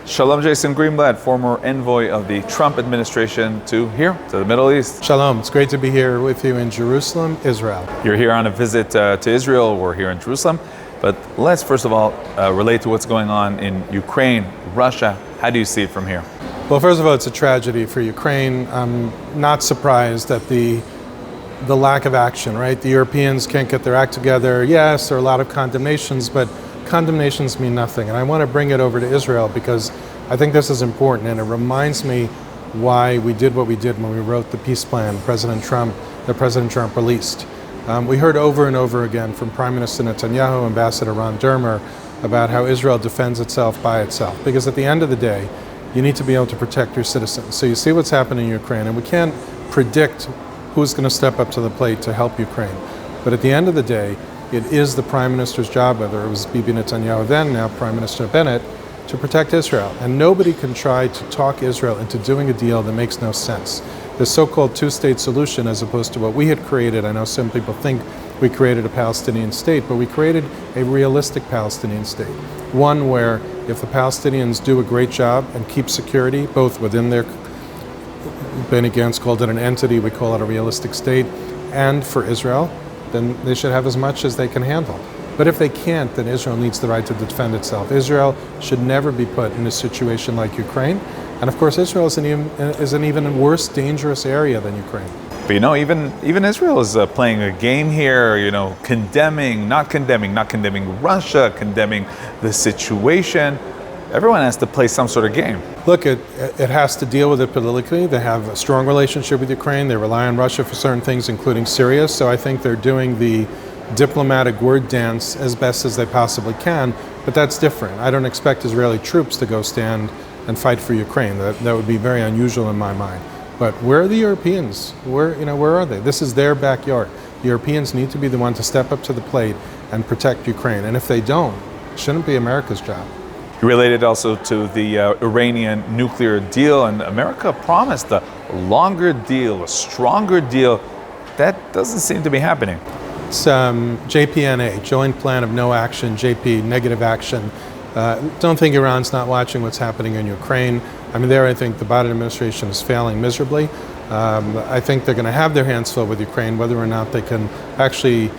Shalom, Jason Greenblatt, former envoy of the Trump administration to the Middle East. Shalom, it's great to be here with you in Jerusalem, Israel. You're here on a visit to Israel. We're here in Jerusalem. But let's first of all relate to what's going on in Ukraine, Russia. How do you see it from here? Well, first of all, it's a tragedy for Ukraine. I'm not surprised at the lack of action, right? The Europeans can't get their act together. Yes, there are a lot of condemnations, but condemnations mean nothing. And I want to bring it over to Israel because I think this is important, and it reminds me why we did what we did when we wrote the peace plan that President Trump released. We heard over and over again from Prime Minister Netanyahu, Ambassador Ron Dermer, about how Israel defends itself by itself. Because at the end of the day, you need to be able to protect your citizens. So you see what's happening in Ukraine, and we can't predict who's going to step up to the plate to help Ukraine. But at the end of the day, it is the Prime Minister's job, whether it was Bibi Netanyahu then, now Prime Minister Bennett, to protect Israel. And nobody can try to talk Israel into doing a deal that makes no sense. The so-called two-state solution, as opposed to what we had created, I know some people think we created a Palestinian state, but we created a realistic Palestinian state. One where if the Palestinians do a great job and keep security, both within their, Benny Gantz called it an entity, we call it a realistic state, and for Israel, then they should have as much as they can handle. But if they can't, then Israel needs the right to defend itself. Israel should never be put in a situation like Ukraine. And of course, Israel is an even worse, dangerous area than Ukraine. But even Israel is playing a game here, not condemning Russia, condemning the situation. Everyone has to play some sort of game. Look, it has to deal with it politically. They have a strong relationship with Ukraine. They rely on Russia for certain things, including Syria. So I think they're doing the diplomatic word dance as best as they possibly can. But that's different. I don't expect Israeli troops to go stand and fight for Ukraine. That would be very unusual in my mind. But where are the Europeans? Where are they? This is their backyard. The Europeans need to be the one to step up to the plate and protect Ukraine. And if they don't, it shouldn't be America's job. Related also to the Iranian nuclear deal, and America promised a longer deal, a stronger deal. That doesn't seem to be happening. It's JPNA, Joint Plan of No Action, JP, negative action. Don't think Iran's not watching what's happening in Ukraine. I think the Biden administration is failing miserably. I think they're going to have their hands full with Ukraine, whether or not they can actually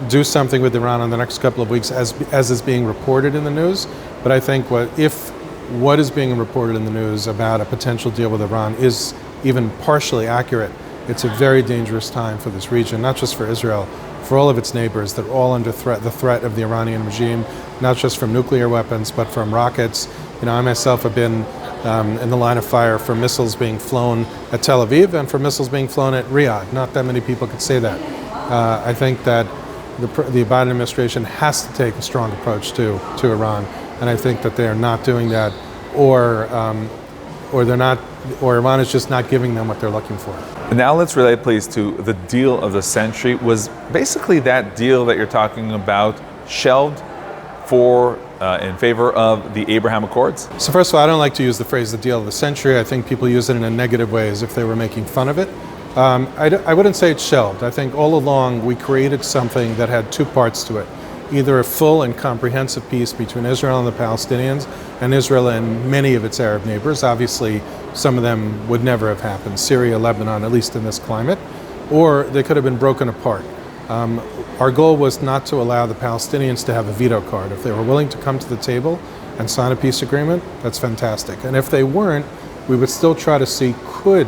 do something with Iran in the next couple of weeks, as is being reported in the news. But I think what is being reported in the news about a potential deal with Iran is even partially accurate, it's a very dangerous time for this region, not just for Israel, for all of its neighbors. They're all under the threat of the Iranian regime, not just from nuclear weapons, but from rockets. I myself have been in the line of fire for missiles being flown at Tel Aviv and for missiles being flown at Riyadh. Not that many people could say that. I think that the Biden administration has to take a strong approach to Iran, and I think that they are not doing that, or Iran is just not giving them what they're looking for. Now let's relate, please, to the deal of the century. Was basically that deal that you're talking about shelved in favor of the Abraham Accords? So first of all, I don't like to use the phrase the deal of the century. I think people use it in a negative way, as if they were making fun of it. I wouldn't say it's shelved. I think all along we created something that had two parts to it. Either a full and comprehensive peace between Israel and the Palestinians, and Israel and many of its Arab neighbors. Obviously, some of them would never have happened, Syria, Lebanon, at least in this climate, or they could have been broken apart. Our goal was not to allow the Palestinians to have a veto card. If they were willing to come to the table and sign a peace agreement, that's fantastic. And if they weren't, we would still try to see, could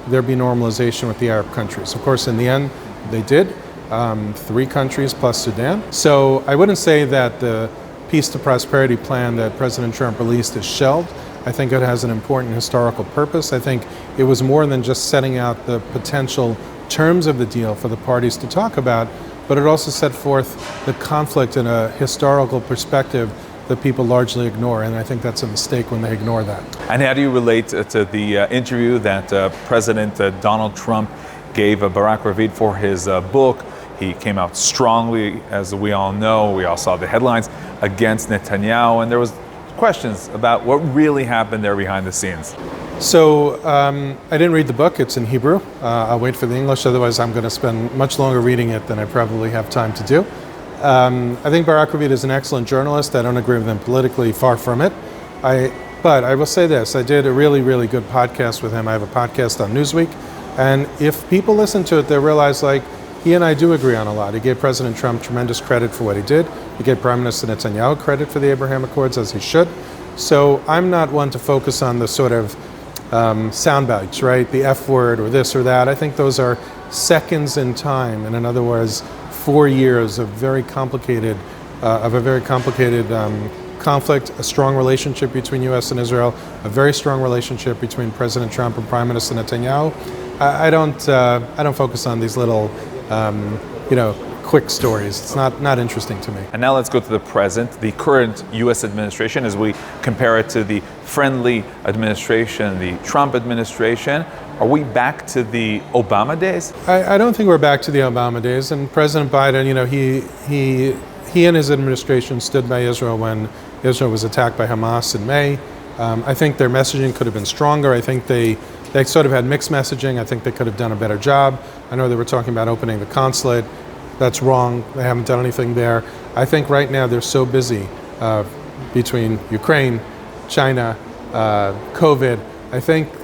there be normalization with the Arab countries? Of course, in the end, they did. 3 countries plus Sudan. So I wouldn't say that the Peace to Prosperity plan that President Trump released is shelved. I think it has an important historical purpose. I think it was more than just setting out the potential terms of the deal for the parties to talk about, but it also set forth the conflict in a historical perspective that people largely ignore, and I think that's a mistake when they ignore that. And how do you relate to the interview that President Donald Trump gave Barack Ravid for his book? He came out strongly, as we all know. We all saw the headlines against Netanyahu, and there was questions about what really happened there behind the scenes. So I didn't read the book. It's in Hebrew. I'll wait for the English. Otherwise, I'm going to spend much longer reading it than I probably have time to do. I think Barack Ravid is an excellent journalist. I don't agree with him politically, far from it. I But I will say this, I did a really, really good podcast with him. I have a podcast on Newsweek. And if people listen to it, they realize like he and I do agree on a lot. He gave President Trump tremendous credit for what he did. He gave Prime Minister Netanyahu credit for the Abraham Accords, as he should. So I'm not one to focus on the sort of sound bites, right? The F word or this or that. I think those are seconds in time. And in other words, 4 years of very complicated, conflict, a strong relationship between U.S. and Israel, a very strong relationship between President Trump and Prime Minister Netanyahu. I don't focus on these little, quick stories. It's not interesting to me. And now let's go to the present, the current U.S. administration, as we compare it to the friendly administration, the Trump administration. Are we back to the Obama days? I don't think we're back to the Obama days. And President Biden, he and his administration stood by Israel when Israel was attacked by Hamas in May. I think their messaging could have been stronger. I think they sort of had mixed messaging. I think they could have done a better job. I know they were talking about opening the consulate. That's wrong. They haven't done anything there. I think right now they're so busy between Ukraine, China, COVID.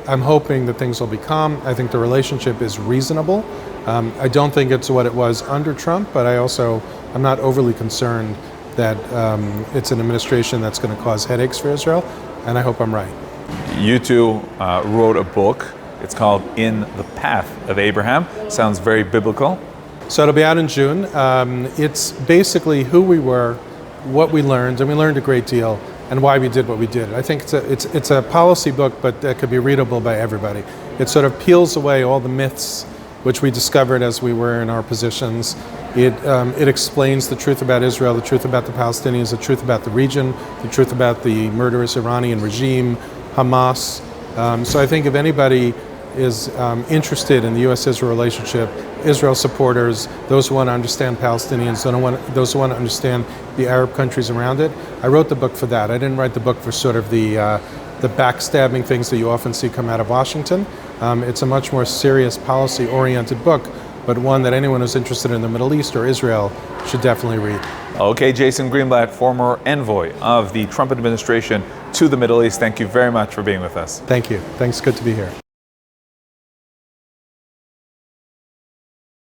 I'm hoping that things will be calm. I think the relationship is reasonable. I don't think it's what it was under Trump, but I'm not overly concerned that it's an administration that's going to cause headaches for Israel, and I hope I'm right. You two wrote a book. It's called In the Path of Abraham. Sounds very biblical. So it'll be out in June. It's basically who we were, what we learned, and we learned a great deal, and why we did what we did. I think it's a policy book, but that could be readable by everybody. It sort of peels away all the myths which we discovered as we were in our positions. It explains the truth about Israel, the truth about the Palestinians, the truth about the region, the truth about the murderous Iranian regime, Hamas. So I think if anybody is interested in the U.S.-Israel relationship, Israel supporters, those who want to understand Palestinians, those who want to understand the Arab countries around it, I wrote the book for that. I didn't write the book for sort of the backstabbing things that you often see come out of Washington. It's a much more serious policy-oriented book, but one that anyone who's interested in the Middle East or Israel should definitely read. Okay, Jason Greenblatt, former envoy of the Trump administration to the Middle East, thank you very much for being with us. Thank you. Thanks. Good to be here.